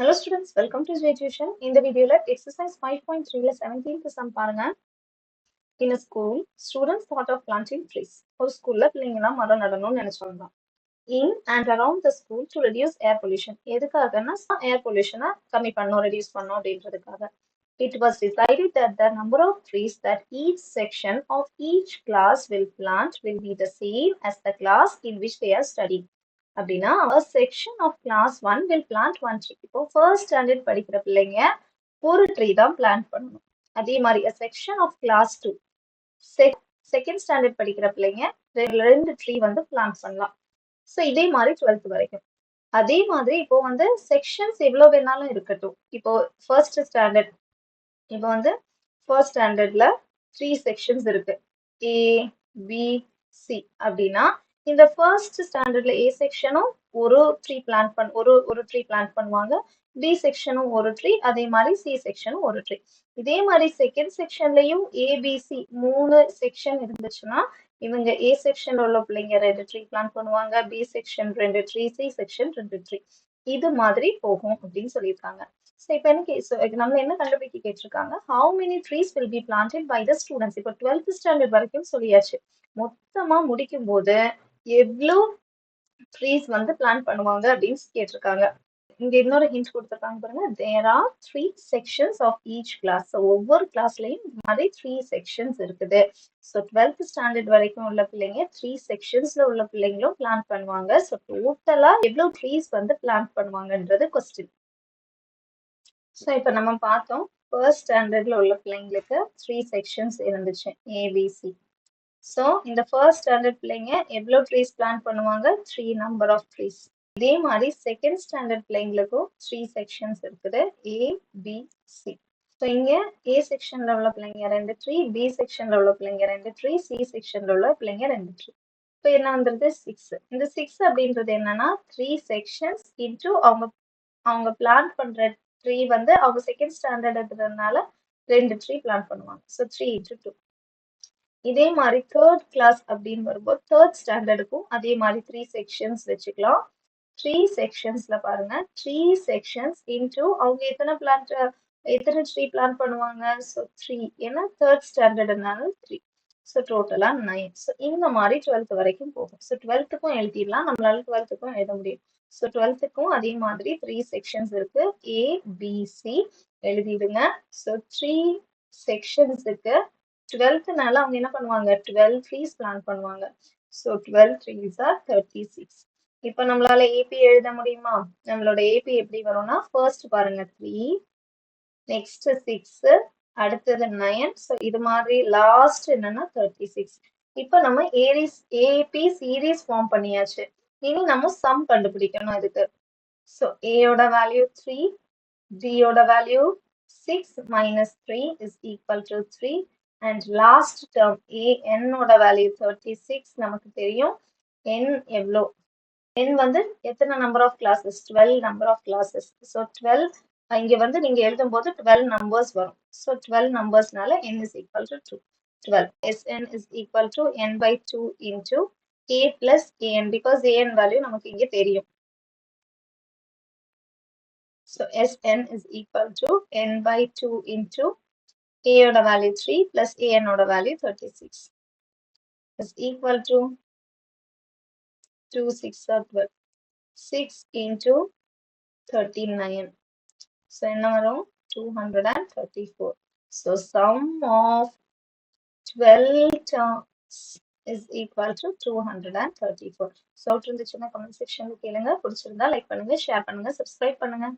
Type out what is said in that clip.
Hello students, welcome to J Tuition. In the video, exercise 5.3 la 17th sum பாருங்க. In a school, students thought of planting trees. ஒரு ஸ்கூல்ல பிள்ளைங்கலாம் மரம் நடணும்னு நினைச்சாங்க. In and around the school to reduce air pollution. எதுக்காகன்னா air pollution கம்மி பண்ணணும், reduce பண்ணணும் அப்படின்றதுக்காக. It was decided that the number of trees that each section of each class will plant will be the same as the class in which they are studying. அப்படின்னா a section of class 1 will plant one tree. இப்போ first standard படிக்கிற பிள்ளைங்க ஒரு tree தான் plant பண்ணணும். அதே மாதிரி a section of class 2 second standard படிக்கிற பிள்ளைங்க ரெண்டு ட்ரீ வந்து பிளான்ட் பண்ணலாம். ஸோ இதே மாதிரி 12th வரைக்கும். அதே மாதிரி இப்போ வந்து செக்ஷன்ஸ் எவ்வளவு வேணாலும் இருக்கட்டும். இப்போ ஃபர்ஸ்ட் ஸ்டாண்டர்ட் இப்போ வந்து ஃபர்ஸ்ட் ஸ்டாண்டர்ட்ல 3 செக்ஷன்ஸ் இருக்கு. ஏ பி சி அப்படின்னா இந்த ஃபர்ஸ்ட் ஸ்டாண்டர்ட்ல ஏ செக்ஷனும் ஒரு ட்ரீ பிளான்ட் பண்ணுவாங்க. பி செக்ஷனும் ஒரு ட்ரீ, அதே மாதிரி சி செக்ஷனும் ஒரு ட்ரீ. இதே மாதிரி செகண்ட் செக்ஷன்லயும் ஏபிசி 3 செக்ஷன் இருந்துச்சுன்னா இவங்க ஏ செக்ஷன்ல உள்ள பிள்ளைங்க 2 ட்ரீ பிளான்ட் பண்ணுவாங்க, B section 2 tree, C section 2 tree. இது மாதிரி போகும் அப்படின்னு சொல்லியிருக்காங்க. ஸோ இப்போ நம்ம என்ன கண்டுபிடிக்க கேட்டிருக்காங்க, how many trees will be planted by the students. இப்போ 12th ஸ்டாண்டர்ட் வரைக்கும் சொல்லியாச்சு. மொத்தமா முடிக்கும் போது எவ்வளோ ட்ரீஸ் வந்து பிளான் பண்ணுவாங்க அப்படின்னு கேட்டிருக்காங்க. இங்க இன்னொரு ஹிண்ட் கொடுத்துருக்காங்க பாருங்க, there are 3 sections of each class. So ஒவ்வொரு கிளாஸ்லயும் மாதிரி 3 செக்ஷன்ஸ் இருக்குது. ஸோ 12th ஸ்டாண்டர்ட் வரைக்கும் உள்ள பிள்ளைங்க 3 செக்ஷன்ஸ்ல உள்ள பிள்ளைங்களும் பிளான் பண்ணுவாங்க. ஸோ டோட்டலா எவ்வளவு ட்ரீஸ் வந்து பிளான் பண்ணுவாங்கன்றது கொஸ்டின். ஸோ இப்போ நம்ம பார்த்தோம், ஃபர்ஸ்ட் ஸ்டாண்டர்ட்ல உள்ள பிள்ளைங்களுக்கு 3 செக்ஷன்ஸ் இருந்துச்சு, ஏபிசி. ஸோ இந்த ஃபர்ஸ்ட் ஸ்டாண்டர்ட் பிள்ளைங்க எவ்வளோ ட்ரீஸ் பிளான் பண்ணுவாங்க, 3 நம்பர் ஆஃப் ட்ரீஸ். இதே மாதிரி செகண்ட் ஸ்டாண்டர்ட் பிள்ளைங்களுக்கும் 3 செக்ஷன்ஸ் இருக்குது, ஏ பி சி. ஸோ இங்க ஏ செக்ஷன்ல உள்ள பிள்ளைங்க 2 ட்ரீ, பி செக்ஷன்ல உள்ள பிள்ளைங்க 2 ட்ரீ, சி செக்ஷன்ல உள்ள பிள்ளைங்க 2 ட்ரீ. இப்போ என்ன வந்துருது 6. இந்த 6 அப்படின்றது என்னன்னா 3 செக்ஷன்ஸ் இன்டூ அவங்க பிளான் பண்ற ட்ரீ வந்து அவங்க செகண்ட் ஸ்டாண்டர்ட்ன்றதுனால 2 ட்ரீ பிளான் பண்ணுவாங்க. So 3 into 2. இதே மாதிரி தேர்ட் கிளாஸ் அப்படின்னு வரும்போது தேர்ட் ஸ்டாண்டர்டுக்கும் அதே மாதிரி 3 செக்ஷன்ஸ் வச்சுக்கலாம். 3 செக்ஷன்ஸ்ல பாருங்க, 3 செக்ஷன்ஸ் இன்டூ அவங்க எத்தனை ட்ரீ பிளான் பண்ணுவாங்க, ஸோ 3. ஏன்னா தேர்ட் ஸ்டாண்டர்டுனால 3. ஸோ டோட்டலா 9. ஸோ இந்த மாதிரி 12th வரைக்கும் போகும். ஸோ 12த்துக்கும் எழுதிடலாம், நம்மளால 12த்துக்கும் எழுத முடியும். ஸோ 12த்துக்கும் அதே மாதிரி 3 செக்ஷன்ஸ் இருக்கு, ஏ பி சி எழுதிடுங்க. ஸோ 3 செக்ஷன்ஸுக்கு 12th அவங்க என்ன பண்ணுவாங்க, 12 ட்ரீஸ் பிளான் பண்ணுவாங்க. So 12 trees are 36. இப்போ நம்மளால ஏபி எழுத முடியுமா? நம்மளோட ஏபி எப்படி வரும்னா, ஃபர்ஸ்ட் பாருங்க 3, நெக்ஸ்ட் 6, அடுத்தது 9. ஸோ இது மாதிரி லாஸ்ட் என்னன்னா 36. இப்போ நம்ம ஏபி சீரீஸ் ஃபார்ம் பண்ணியாச்சு. இனி நம்ம சம் கண்டுபிடிக்கணும் இதுக்கு. ஸோ ஏயோட வேல்யூ 3, டியோட value 6 minus 3 is equal to 3. And last term n ஓட வேல்யூ 36 நமக்கு தெரியும். n எவ்வளோ, n வந்து எத்தனை number of classes, 12 number of classes. So 12 இங்க வந்து நீங்க எழுதும் போது 12 நம்பர்ஸ் வரும். ஸோ 12 நம்பர்ஸ்னால n is equal to 2. 12 sn is equal to n by 2 into a plus an, because an value நமக்கு இங்க தெரியும். So sn is equal to n by 2 into a ஓட வேல்யூ 3 plus an ஓட value 36 is equal to 2 6 or 12. 6 into 39. So என்ன வரும், 234. So sum of 12 terms is equal to 234. So இருந்துச்சுன்னா comment செக்ஷன்ல கேளுங்க. பிடிச்சிருந்தா லைக் பண்ணுங்க, ஷேர் பண்ணுங்க, சப்ஸ்கிரைப் பண்ணுங்க.